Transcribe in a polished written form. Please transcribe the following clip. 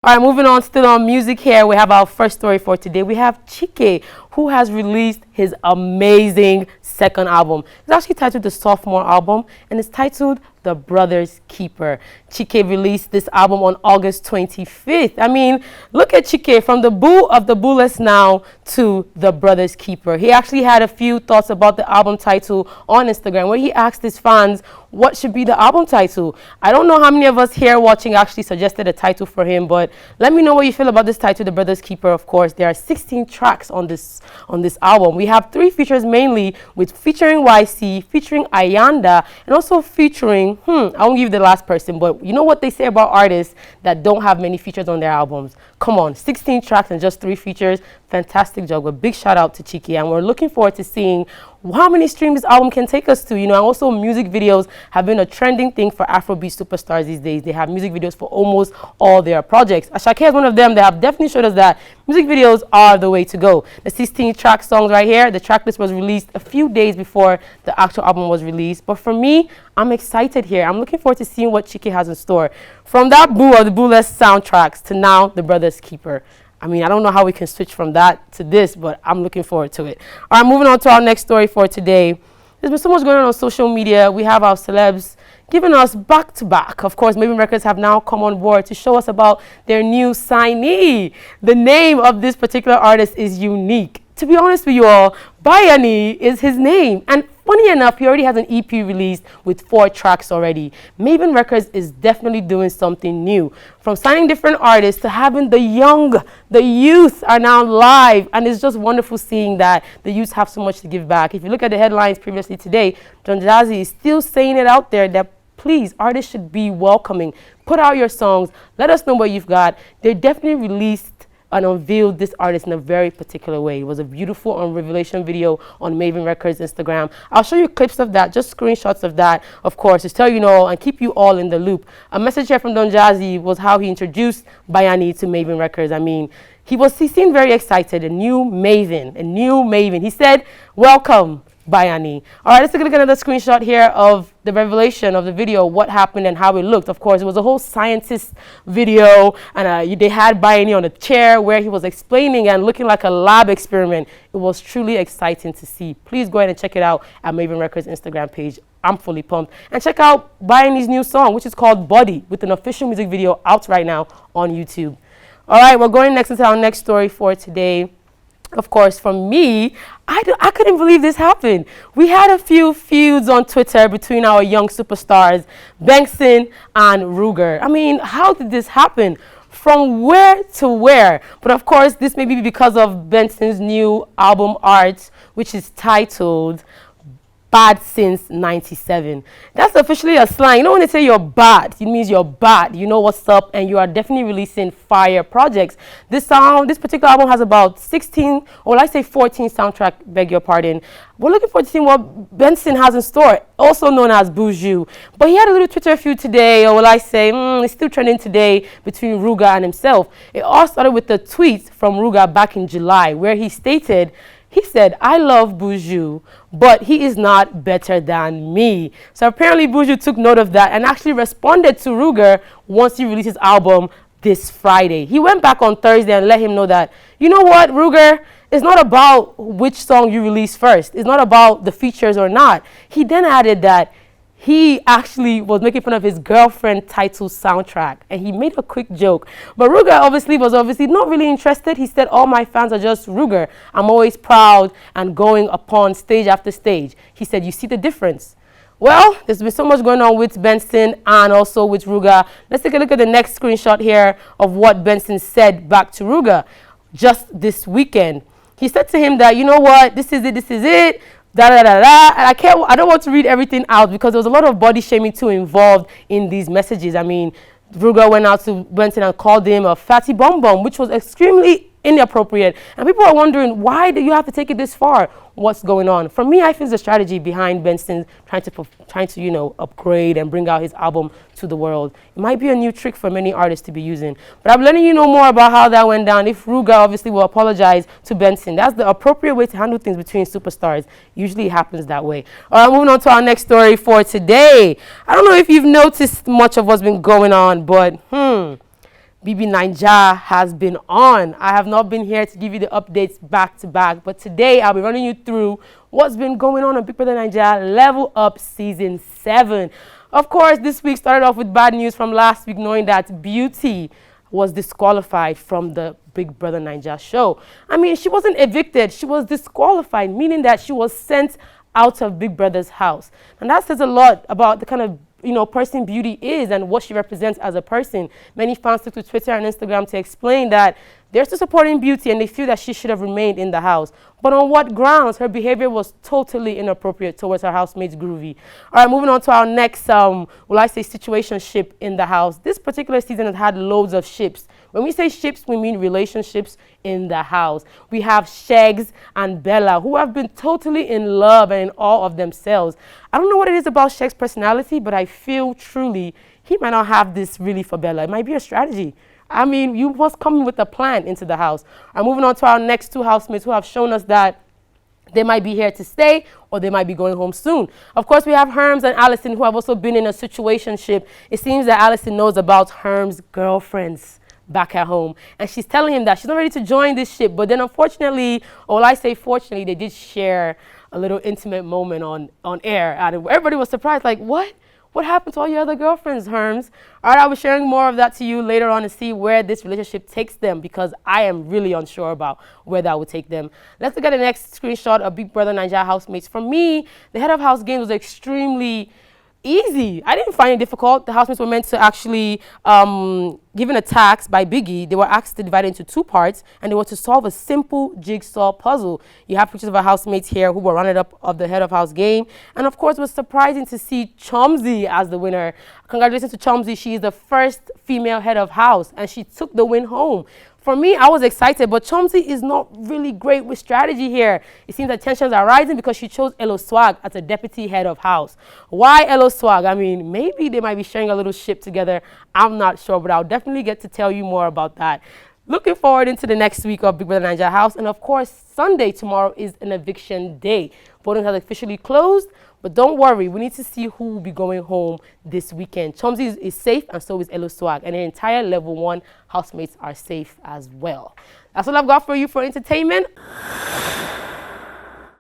All right, moving on, still on music here. We have our first story for today. We have Chike, who has released his amazing second album. It's actually titled the Sophomore Album, and it's titled The Brother's Keeper. Chike released this album on August 25th. I mean, look at Chike, from the boo of the booeless now to The Brother's Keeper. He actually had a few thoughts about the album title on Instagram, where he asked his fans what should be the album title. I don't know how many of us here watching actually suggested a title for him, but let me know what you feel about this title, The Brother's Keeper. Of course, there are 16 tracks on this album. We have 3 features mainly, with featuring YC, featuring Ayanda, and also featuring, I won't give the last person, but you know what they say about artists that don't have many features on their albums. Come on, 16 tracks and just 3 features. Fantastic job. A big shout out to Chike, and we're looking forward to seeing how many streams this album can take us to. You know, and also music videos have been a trending thing for Afrobeat superstars these days. They have music videos for almost all their projects. Ashake is one of them that have definitely showed us that music videos are the way to go. The 16 track songs right here, the track list was released a few days before the actual album was released. But for me, I'm excited here. I'm looking forward to seeing what Chike has in store. From that boo of the boo-less soundtracks to now The Brother's Keeper. I mean, I don't know how we can switch from that to this, but I'm looking forward to it. All right, moving on to our next story for today. There's been so much going on social media. We have our celebs giving us back-to-back. Of course, Maven Records have now come on board to show us about their new signee. The name of this particular artist is unique. To be honest with you all, Bayani is his name. And funny enough, he already has an EP released with 4 tracks already. Maven Records is definitely doing something new. From signing different artists to having the youth are now live. And it's just wonderful seeing that the youth have so much to give back. If you look at the headlines previously today, John Jazzy is still saying it out there that please, artists should be welcoming. Put out your songs. Let us know what you've got. They definitely released and unveiled this artist in a very particular way. It was a beautiful revelation video on Maven Records Instagram. I'll show you clips of that, just screenshots of that, of course, to tell you know and keep you all in the loop. A message here from Don Jazzy was how he introduced Bayani to Maven Records. I mean, he seemed very excited, a new Maven. He said, "Welcome, Bayani." All right, let's take a look at another screenshot here of the revelation of the video, what happened and how it looked. Of course, it was a whole scientist video, and they had Bayani on a chair where he was explaining and looking like a lab experiment. It was truly exciting to see. Please go ahead and check it out at Maven Records Instagram page. I'm fully pumped. And check out Bayani's new song, which is called Body, with an official music video out right now on YouTube. All right, we're going next into our next story for today. Of course, for me, I couldn't believe this happened. We had a few feuds on Twitter between our young superstars, Benson and Ruger. I mean, how did this happen? From where to where? But of course, this may be because of Benson's new album art, which is titled Bad Since 97. That's officially a slang. You know when they say you're bad, it means you're bad. You know what's up, and you are definitely releasing fire projects. This particular album has about 16, or let's say 14 soundtrack, beg your pardon. We're looking forward to seeing what Benson has in store, also known as Boujou. But he had a little Twitter feud today, or will I say, it's still trending today between Ruger and himself. It all started with the tweet from Ruger back in July, where he said, "I love Boujou, but he is not better than me." So apparently Boujou took note of that and actually responded to Ruger once he released his album this Friday. He went back on Thursday and let him know that, you know what, Ruger, it's not about which song you release first. It's not about the features or not. He then added that he actually was making fun of his girlfriend title soundtrack, and he made a quick joke. But Ruger was obviously not really interested. He said, "All my fans are just Ruger. I'm always proud and going upon stage after stage." He said, "You see the difference?" Well, there's been so much going on with Benson and also with Ruger. Let's take a look at the next screenshot here of what Benson said back to Ruger just this weekend. He said to him that, you know what, this is it. Da, da, da, da. And I don't want to read everything out because there was a lot of body shaming too involved in these messages. I mean, Ruger went out to Benson and called him a fatty bum bum, which was extremely inappropriate. And people are wondering, why do you have to take it this far? What's going on? For me, I think the strategy behind Benson trying to upgrade and bring out his album to the world. It might be a new trick for many artists to be using. But I'm letting you know more about how that went down. If Ruger obviously will apologize to Benson, that's the appropriate way to handle things between superstars. Usually it happens that way. All right, moving on to our next story for today. I don't know if you've noticed much of what's been going on, but BB Ninja has been on. I have not been here to give you the updates back to back, but today I'll be running you through what's been going on Big Brother Ninja Level Up Season 7. Of course, this week started off with bad news from last week, knowing that Beauty was disqualified from the Big Brother Ninja show. I mean, she wasn't evicted, she was disqualified, meaning that she was sent out of Big Brother's house. And that says a lot about the kind of person Beauty is and what she represents as a person. Many fans took to Twitter and Instagram to explain that they're still supporting Beauty and they feel that she should have remained in the house. But on what grounds? Her behavior was totally inappropriate towards her housemates Groovy. All right, moving on to our next, situationship in the house. This particular season has had loads of ships. When we say ships, we mean relationships in the house. We have Shegs and Bella, who have been totally in love and in awe of themselves. I don't know what it is about Shegs' personality, but I feel truly he might not have this really for Bella. It might be a strategy. I mean, you must come with a plan into the house. I'm moving on to our next two housemates who have shown us that they might be here to stay or they might be going home soon. Of course, we have Herms and Allison who have also been in a situationship. It seems that Allison knows about Herms' girlfriends back at home, and she's telling him that she's not ready to join this ship. But then unfortunately, or will I say fortunately, they did share a little intimate moment on air, and everybody was surprised, like, what happened to all your other girlfriends, Herms? All right, I'll be sharing more of that to you later on to see where this relationship takes them, because I am really unsure about where that would take them. Let's look at the next screenshot of Big Brother Ninja housemates. For me, the head of house games was extremely easy. I didn't find it difficult. The housemates were meant to actually, given a task by Biggie, they were asked to divide it into two parts, and they were to solve a simple jigsaw puzzle. You have pictures of our housemates here who were running up of the head of house game. And of course, it was surprising to see Chomzy as the winner. Congratulations to Chomzy. She is the first female head of house, and she took the win home. For me, I was excited, but Chomzy is not really great with strategy here. It seems that tensions are rising because she chose Elo Swag as a deputy head of house. Why Elo Swag? I mean, maybe they might be sharing a little ship together. I'm not sure, but I'll definitely get to tell you more about that. Looking forward into the next week of Big Brother Ninja House. And of course, Sunday, tomorrow, is an eviction day. Voting has officially closed, but don't worry, we need to see who will be going home this weekend. Chomzy is safe, and so is Elo Swag, and the entire level 1 housemates are safe as well. That's all I've got for you for entertainment.